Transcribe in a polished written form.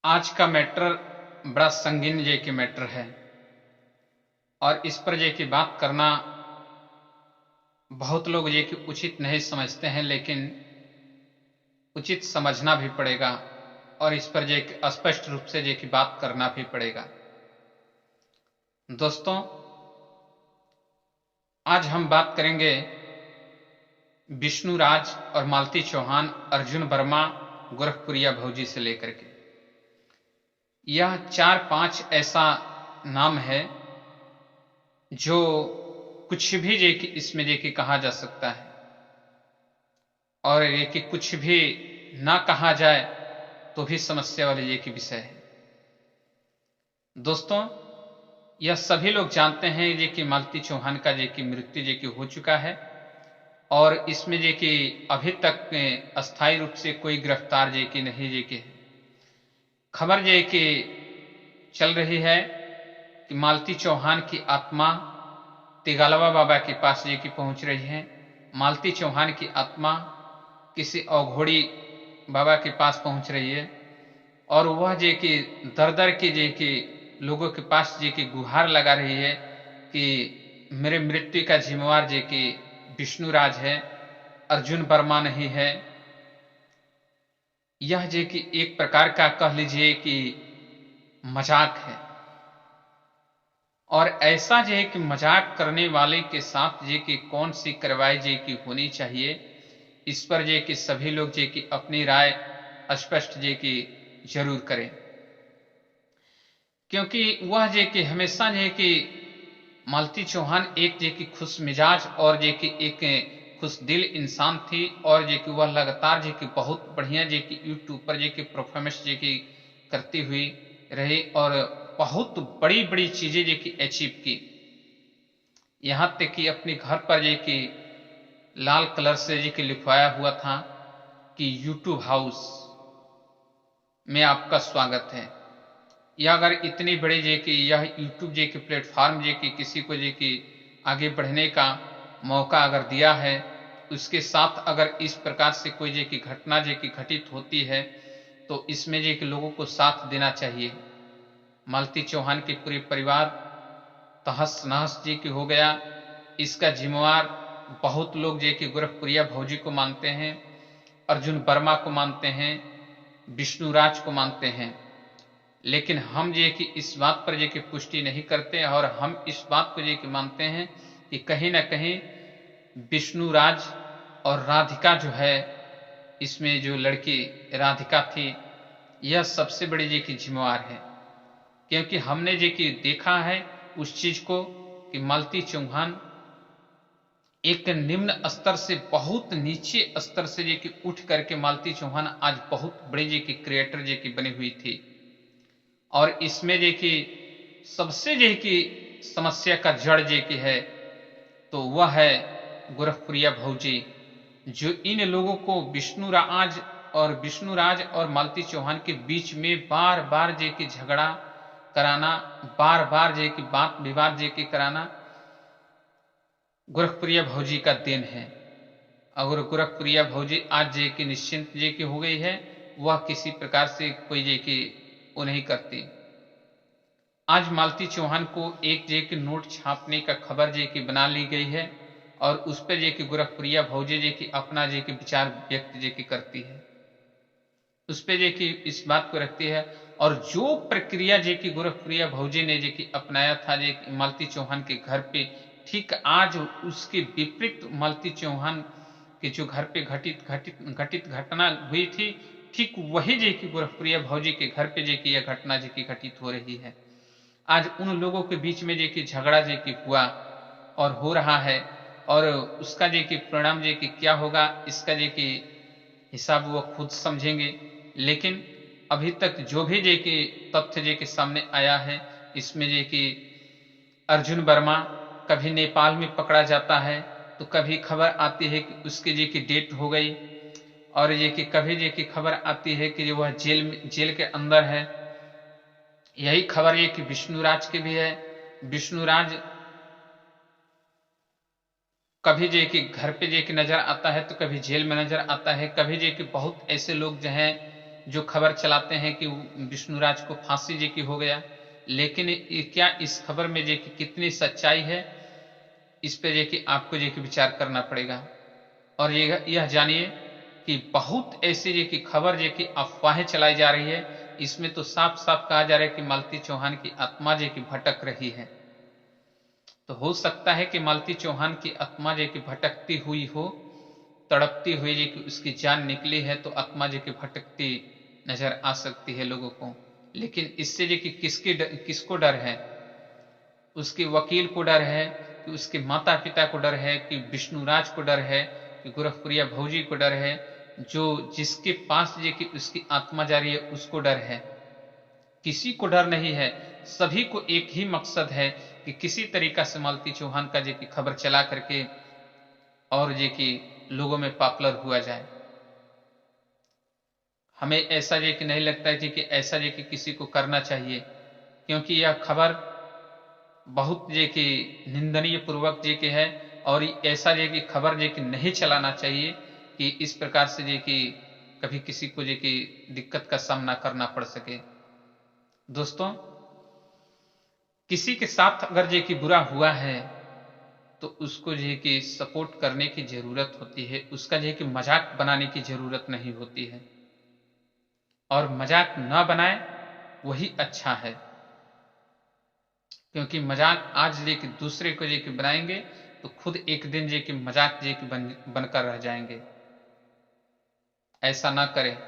आज का मैटर बड़ा संगीन जे की मैटर है और इस पर जे की बात करना बहुत लोग जे की उचित नहीं समझते हैं, लेकिन उचित समझना भी पड़ेगा और इस पर जे स्पष्ट रूप से जे की बात करना भी पड़ेगा। दोस्तों, आज हम बात करेंगे विष्णु राज और मालती चौहान, अर्जुन वर्मा, गोरखपुरिया भौजी से लेकर के यह 4-5 ऐसा नाम है जो कुछ भी जे कि इसमें जे कि कहा जा सकता है और ये कि कुछ भी ना कहा जाए तो भी समस्या वाले ये की विषय है। दोस्तों, यह सभी लोग जानते हैं ये कि मालती चौहान का जे कि मृत्यु जे कि हो चुका है और इसमें जे कि अभी तक अस्थायी रूप से कोई गिरफ्तार जे कि नहीं जे कि खबर जे कि चल रही है कि मालती चौहान की आत्मा तिगालवा बाबा के पास जे कि पहुंच रही है। मालती चौहान की आत्मा किसी अघोड़ी बाबा के पास पहुंच रही है और वह जे कि दर दर के जे कि लोगों के पास जे कि गुहार लगा रही है कि मेरे मृत्यु का जिम्मेवार जे कि विष्णु राज है, अर्जुन वर्मा नहीं है। यह जे कि एक प्रकार का कह लीजिए कि मजाक है और ऐसा जे कि मजाक करने वाले के साथ जे कि कौन सी कार्रवाई जे कि होनी चाहिए, इस पर जे कि सभी लोग जे कि अपनी राय स्पष्ट जे कि जरूर करें, क्योंकि वह जे कि हमेशा जे कि मालती चौहान एक जे कि खुश मिजाज और जे कि एक खुश दिल इंसान थी और जे कि वह लगातार जे कि बहुत बढ़िया जे कि यूट्यूब पर जे कि परफॉर्मेंस जे कि करती हुई रही और बहुत बड़ी बड़ी चीजें जे कि अचीव की। यहां तक कि अपने घर पर जे कि लाल कलर से जे कि लिखवाया हुआ था कि यूट्यूब हाउस में आपका स्वागत है। यह अगर इतनी बड़ी जे कि यह यूट्यूब जे कि प्लेटफॉर्म जे कि किसी को जे कि आगे बढ़ने का मौका अगर दिया है, उसके साथ अगर इस प्रकार से कोई जे कि घटना जे कि घटित होती है तो इसमें जे कि लोगों को साथ देना चाहिए। मालती चौहान के पूरे परिवार तहस नहस जे कि हो गया, इसका जिम्मेवार बहुत लोग जे कि गोरखपुरिया भौजी को मानते हैं, अर्जुन वर्मा को मानते हैं, विष्णु राज को मानते हैं, लेकिन हम जे कि इस बात पर जे कि पुष्टि नहीं करते और हम इस बात को जे कि मानते हैं कि कहीं ना कहीं विष्णु राज और राधिका जो है, इसमें जो लड़की राधिका थी, यह सबसे बड़ी जे कि जिम्मेवार है, क्योंकि हमने जे कि देखा है उस चीज को कि मालती चौहान एक निम्न स्तर से बहुत नीचे स्तर से जे कि उठ करके मालती चौहान आज बहुत बड़ी जे कि क्रिएटर जे कि बनी हुई थी और इसमें जे कि सबसे जे कि समस्या का जड़ जे कि है तो वह है गोरखपुरिया भौजी, जो इन लोगों को विष्णु राज और मालती चौहान के बीच में बार बार जे कि झगड़ा कराना, बार बार जे कि बात विवाद जे कि कराना गोरखपुरिया भौजी का देन है। अगर गोरखपुरिया भौजी आज जे कि निश्चिंत जे कि हो गई है, वह किसी प्रकार से कोई जे कि वो नहीं करती। आज मालती चौहान को एक जे कि नोट छापने का खबर जे कि बना ली गई है और उस पर जे कि गोरखपुरिया भौजी जे कि अपना जे कि विचार व्यक्त जे कि करती है, उस पर जे कि इस बात को रखती है और जो प्रक्रिया जे कि गोरखपुरिया भौजी ने जे कि अपनाया था जे कि मालती चौहान के घर पे, ठीक आज उसके विपरीत मालती चौहान के जो घर पे घटित घटना हुई थी, ठीक वही जे कि गोरखपुरिया भौजी के घर पे जे कि यह घटना जे कि घटित हो रही है। आज उन लोगों के बीच में जे कि झगड़ा जे कि हुआ और हो रहा है और उसका जे कि परिणाम जे कि क्या होगा, इसका जे कि हिसाब वो खुद समझेंगे, लेकिन अभी तक जो भी जे कि तथ्य जे कि सामने आया है, इसमें जे कि अर्जुन वर्मा कभी नेपाल में पकड़ा जाता है तो कभी खबर आती है कि उसकी जे कि डेथ हो गई और ये कि कभी जे कि खबर आती है कि वह जेल के अंदर है। यही खबर ये कि विष्णुराज की भी है। विष्णुराज कभी जे कि घर पे जे कि नजर आता है तो कभी जेल में नजर आता है, कभी जे कि बहुत ऐसे लोग जो हैं जो खबर चलाते हैं कि विष्णुराज को फांसी जी की हो गया, लेकिन क्या इस खबर में जी की कितनी सच्चाई है, इस पे जी की आपको जी की विचार करना पड़ेगा। और यह जानिए कि बहुत ऐसी जी की खबर जी की अफवाहें चलाई जा रही है, इसमें तो साफ साफ कहा जा रहा है कि मालती चौहान की आत्मा जी की भटक रही है। तो हो सकता है कि मालती चौहान की आत्मा जी की भटकती हुई हो, तड़पती हुई जी की उसकी जान निकली है, तो आत्मा जी की भटकती नजर आ सकती है लोगों को। लेकिन इससे जी कि किसको डर है? उसके वकील को डर है, कि उसके माता पिता को डर है, कि विष्णुराज को डर है, कि गोरखपुरिया भौजी को डर है, जो जिसके पास जी की उसकी आत्मा जा रही है उसको डर है। किसी को डर नहीं है, सभी को एक ही मकसद है कि किसी तरीका से मालती चौहान का जी की खबर चला करके और जी की लोगों में पॉपुलर हुआ जाए। हमें ऐसा जी कि नहीं लगता है जी कि ऐसा जी कि किसी को करना चाहिए, क्योंकि यह खबर बहुत जी की निंदनीय पूर्वक जी की है, और ऐसा जी की खबर जी की नहीं चलाना चाहिए कि इस प्रकार से जी की कभी किसी को जी की दिक्कत का सामना करना पड़ सके। दोस्तों, किसी के साथ अगर जी की बुरा हुआ है तो उसको जी की सपोर्ट करने की जरूरत होती है, उसका जी की मजाक बनाने की जरूरत नहीं होती है, और मजाक न बनाए वही अच्छा है। क्योंकि मजाक आज जी की दूसरे को जी की बनाएंगे तो खुद एक दिन जी की मजाक जी की बनकर रह जाएंगे। ऐसा ना करें।